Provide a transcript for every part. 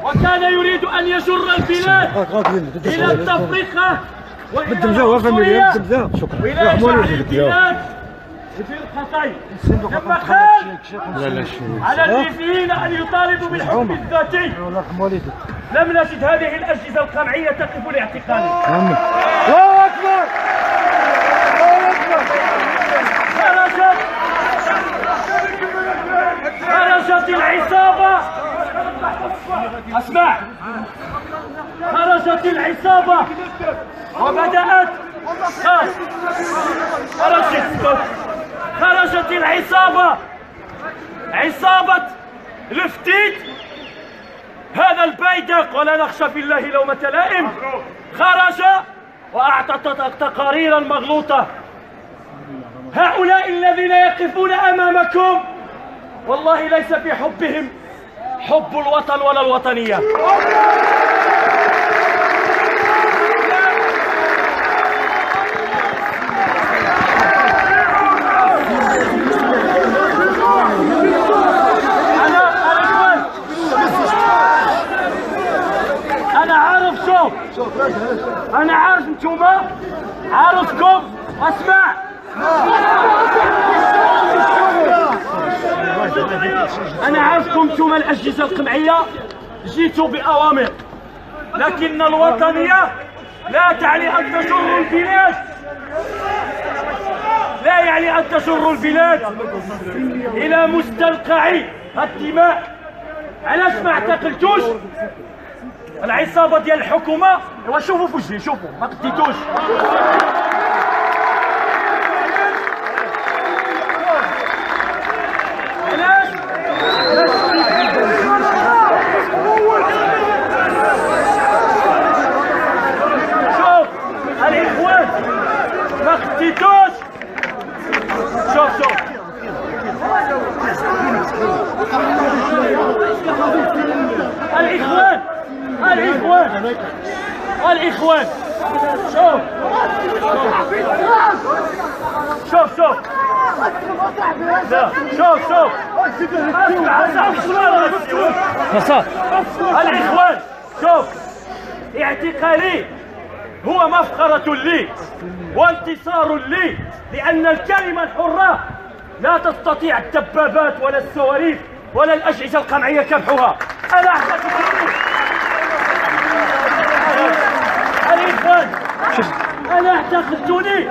وكان يريد أن يجر البلاد إلى التفرقة وإلى العنصرية وإلى جعل البلاد بفرقتين. لما قال على الريفيين أن يطالبوا بالحكم الذاتي لم نجد هذه الأجهزة القمعية تقف لاعتقاله. الله أكبر الله أكبر. خرجت العصابة. اسمع، خرجت العصابة وبدأت خرجت العصابة، عصابة الفتيت هذا البيدق ولا نخشى في الله لومة لائم، خرج وأعطى تقاريرا مغلوطة. هؤلاء الذين يقفون أمامكم والله ليس في حبهم حب الوطن ولا الوطنية. أنا عارف، شوف أنا عارف انتوما، عارفكم. اسمع، أنا عارفكم انتم الأجهزة القمعية جيتوا بأوامر، لكن الوطنية لا تعني أن تجروا البلاد، لا يعني أن تجروا البلاد إلى مستنقع الدماء. علاش ما اعتقلتوش العصابة ديال الحكومة؟ وشوفوا في وجهي، شوفوا ما قديتوش. شوف الإخوان ما قديتوش. شوف الإخوان شوف الإخوان، شوف اعتقالي هو مفخرة لي وانتصار لي، لأن الكلمة الحرة لا تستطيع الدبابات ولا الصواريخ ولا الأجهزة القمعية كبحها. أنا أعتقد الإخوان، أنا اعتقلتوني،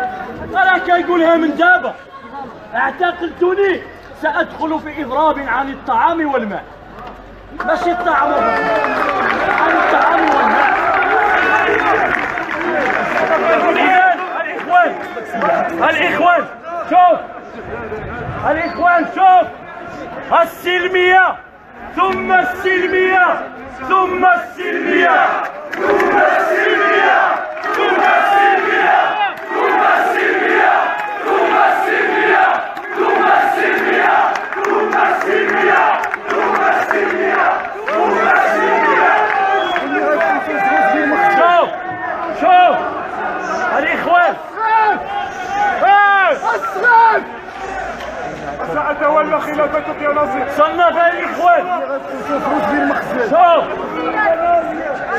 أنا كيقولها من دابا، اعتقلتوني سأدخل في إضراب عن الطعام والماء، ماشي الطعام عن الطعام والماء. الإخوان شوف، الإخوان شوف، السلمية ثم السلمية ثم السلمية ثم السلمية ثم السلمية ثم السلمية ثم السلمية ثم السلمية ثم السلمية ثم السلمية ثم السلمية. شوف الإخوان، سأتولى خلافتك يا ناصر. صنف الإخوان.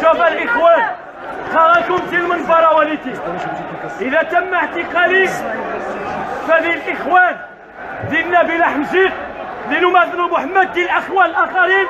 شوف الإخوان، خرجتم في المنبر وليتي، إذا تم اعتقالي فللإخوان ديال نبيل حمزيق ديال مازن محمد ديال الأخوان الآخرين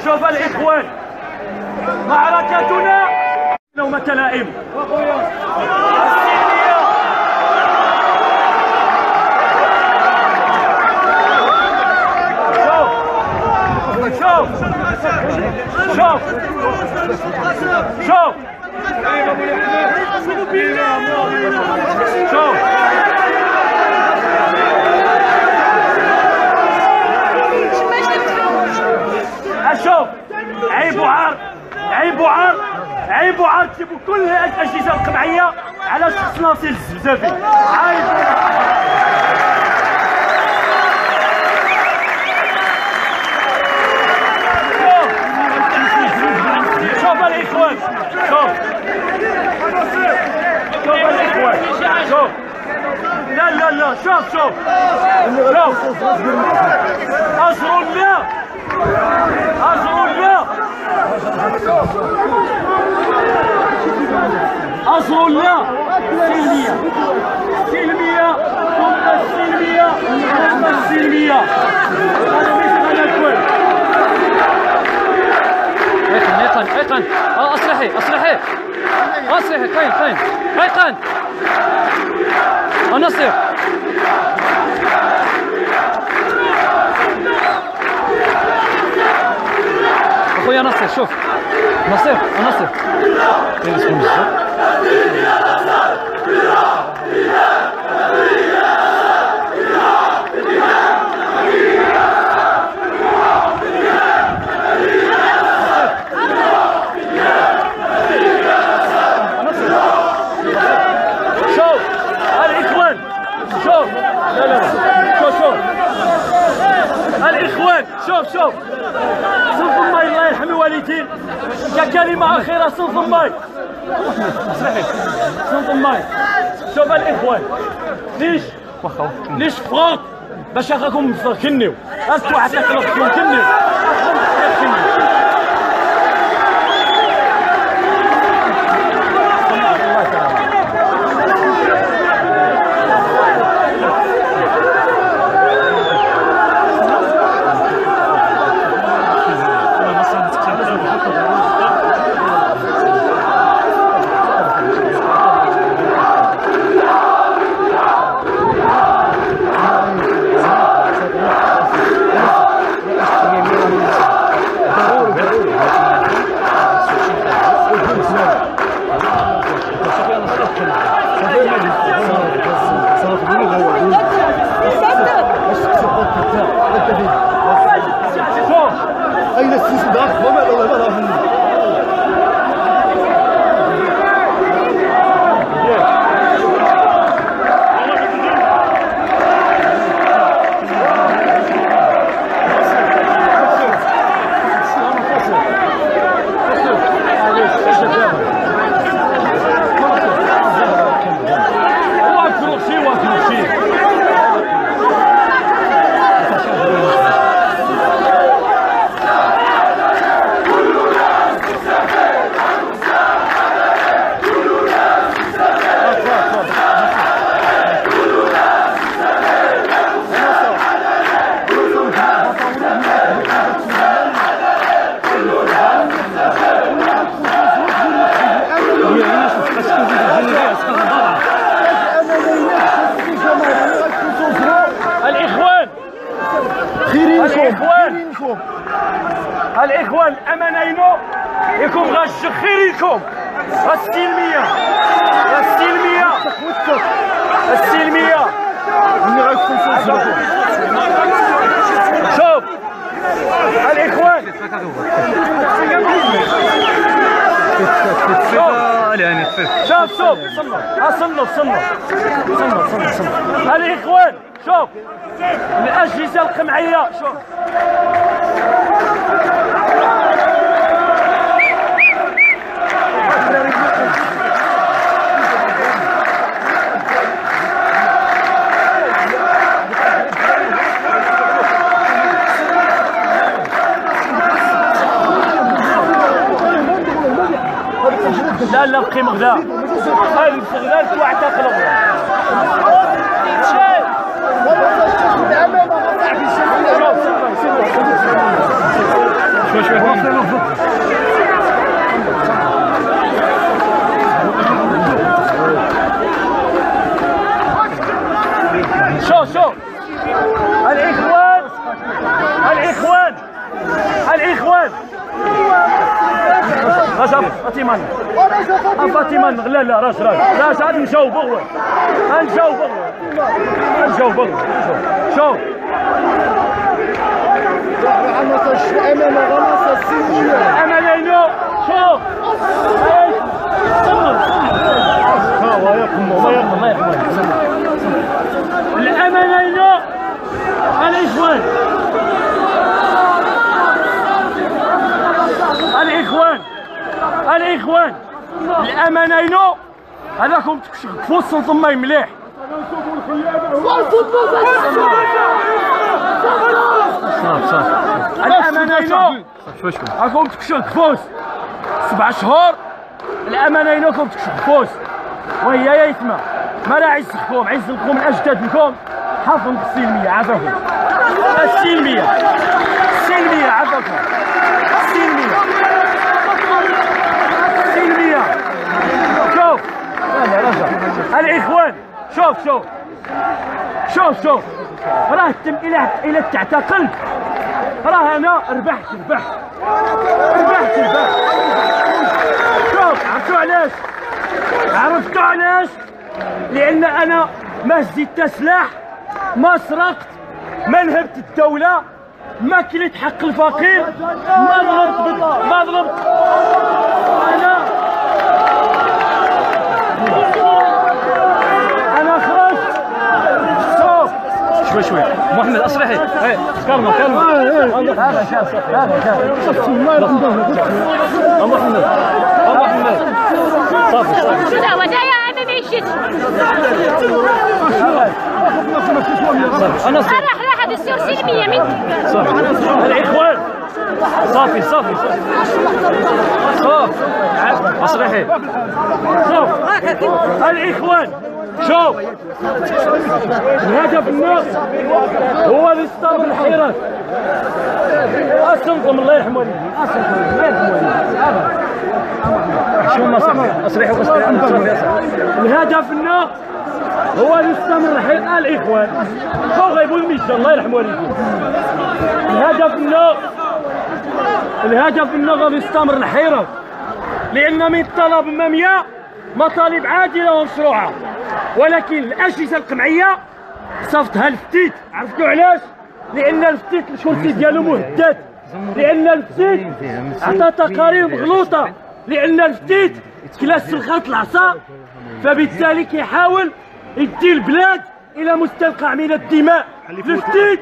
شوف الإخوان، معركتنا لومة لائم. شوف شوف شوف شوف عيب وعار عيب وعار عيب وعار تجيبوا كل الاجهزه القمعيه على شخص ناصر الزبزافي. عيب. شوف الاخوان شوف الاخوان شوف لا لا لا شوف شوف اجروا الله اجروا الله اجروا الله سلميه سلميه ثم السلميه ثم السلميه. هذا مش غدا كويس. ايقن اصلحي قاين ايقن النصير اخويا نصير. شوف نصير الاخوان شوف صنف الماي الله يرحم الوالدين. ككلمه اخيره صنف الماي صنف الماي. شوف الاخوان ليش فراط باش راكم كنيو انتو عتاكلوا كنيو أين السيسي الاخوان امانينو يكون غاش خيركم السلميه شوف الاخوان شوف صنوا الاخوان شوف الاجهزه القمعيه شوف لا بقي مغدا هاي المستغلال واعتقلوا شوف الاخوان فاطمه فاطمه لا لا راس غادي نجاوبوا غير نجاوبوا شوف أمانينو شوف الأمانينو الإخوان الأمانينو هذاكم تكشفوا السلطة ماي مليح صافي الأمانينو راكم تكشفوا 7 شهور الأمانينو راكم تكشفوا وهي يتما ما راه عيسخكم من أجدادكم حافظ السلمية عافاكم السلمية عافاكم السلمية شوف الإخوان شوف راه تم إلى تعتقلت راه أنا ربحت شوف عرفتوا علاش لأن أنا ما زدت سلاح ما سرقت ما نهبت الدولة ما كليت حق الفقير ما ضربت أنا خرجت شوي محمد اصلحي كلمه هذا شاف محمد صافي شو دعوة جاية أمامي الشت انا راح الدستور سلمية منك الإخوان صافي اصلحي الإخوان شوف الهدف الناس هو الاستمرار الحراك أسلمكم الله يرحم والديكم شو النصيحة اصلحي الهدف الناس هو الاستمرار الحراك الإخوان شو غيبوا الميشة الله يرحم والديكم الهدف الناس غادي يستمر الحراك لأن من طلب أمامية مطالب عادلة ومشروعة ولكن الأجهزة القمعية صفتها الفتيت عرفتوا علاش؟ لأن الفتيت الكرسي ديالو مهدد لأن الفتيت عطى تقارير مغلوطة لأن الفتيت كلا سلخات العصا فبالتالي كيحاول يدي البلاد إلى مستنقع من الدماء الفتيت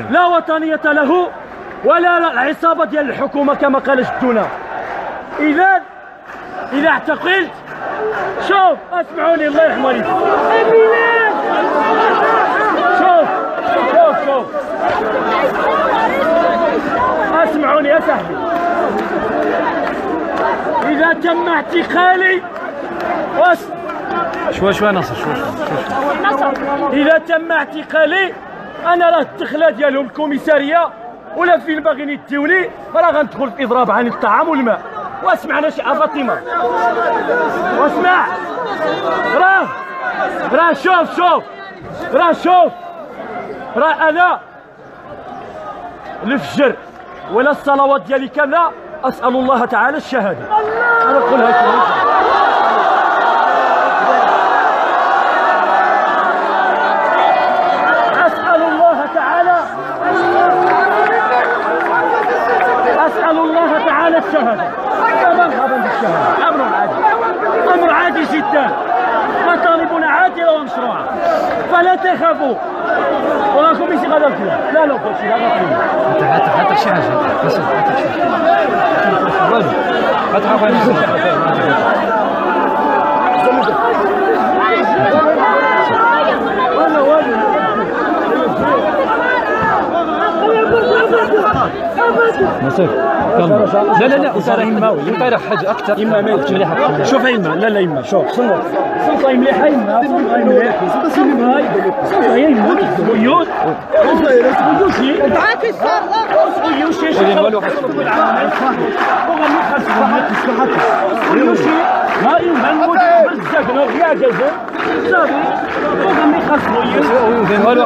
لا وطنية له ولا العصابة ديال الحكومة كما قال جدنا إذا اعتقلت شوف اسمعوني الله يرحم والديكم شوف اسمعوني يا صاحبي إذا تم اعتقالي شوي نصر شوي إذا تم اعتقالي أنا راه الدخلة ديالهم الكوميسارية ولا فين باغيين يديوني راه غندخل في إضراب عن الطعام والماء واسمعنا شي فاطمه واسمع راه شوف راه انا الفجر ولا الصلوات ديالي كامله اسال الله تعالى الشهاده انا نقولها لكم اسال الله تعالى الشهاده مرحبا بالشهاده امر عادي جدا مطالبنا عادله ومشروعه فلا تخافوا وراكم ماشي غادا فيها لا خوتي لا غادي حتى شي حاجه بس حتى شي نصير لا يمكن حاجه اكثر اما ما مليحه شوف اما لا اما شوف سلطه مليحه اما سلطه مليحه سلطه هي اما بيوت بيوتي بيوتي والو ما يمكن بزاف يا جزر صافي وغني خاصو والو